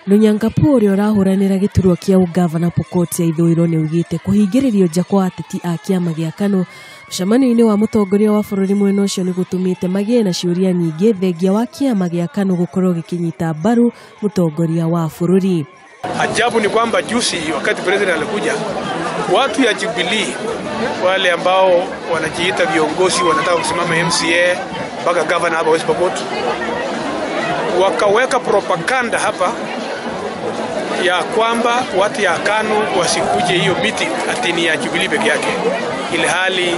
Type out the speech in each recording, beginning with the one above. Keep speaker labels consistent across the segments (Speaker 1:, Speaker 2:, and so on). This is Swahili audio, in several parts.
Speaker 1: Runyangapuo rahuranira giturwa kia ugavana Pokot ya Ithũĩro ni ugite kuhingĩrĩrio nja kwa ateti a kĩama gĩa KANũ. Mũcemanio-inĩ wa mũtongoria wa bũrũri mwena ũcio ni gũtũmĩte magĩe na ciũria nyingĩ thengia wa kĩama gĩa KANũ gũkorwo gĩkĩnyita mbaru mũtongoria wa bũrũri.
Speaker 2: Ajabu ni kwamba juzi wakati president alikuja, watu ya Jubilee wale ambao wanajiita viongozi wanataka kusimama MCA mpaka governor hapa West Pokot, wakaweka propaganda hapa ya kwamba watu ya KANũ wasikuje hiyo meeting ati ni ya Jubilee peke yake, ile hali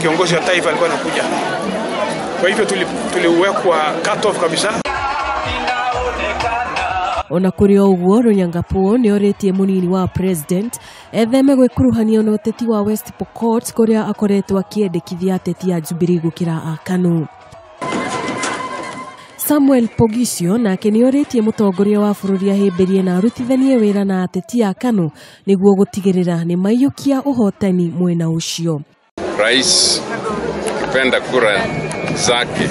Speaker 2: kiongozi wa taifa alikuwa anakuja. Kwa hivyo tuliwekwa cut off kabisa.
Speaker 1: Ona kuri oguo Runyangapuo ni oretie munini wa president etheme gwikuruhania na uteti wa West Pokot kuria akoretwo akiendekithia ateti a Jubilee gukira a KANũ. Samuel Pogisio nake ni oretie mutongoria wa bũrũri ahĩmbĩrie na arutithanie wĩra na ateti a KANũ niguo gutigirira ni maiyukia uhotani mwena ucio.
Speaker 3: Rais kipenda kura zake,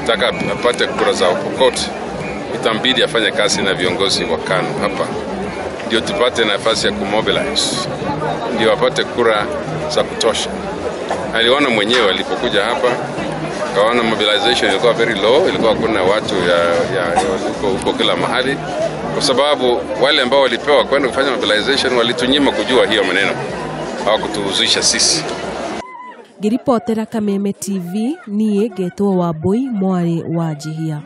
Speaker 3: taka apate kura za Pokot, itambidi afanye kazi na viongozi wa KANũ hapa ndio tupate nafasi ya kumobilize, ndio apate kura za kutosha. Aliona mwenyewe alipokuja hapa, kaona mobilization ilikuwa very low, ilikuwa kuna watu huko kila mahali, kwa sababu wale ambao walipewa kwenda kufanya mobilization walitunyima kujua hiyo maneno, hawakutuhusisha sisi.
Speaker 1: Ngiripotera Kameme TV, niĩ ngetwo Wambui Mwari wa Jihia.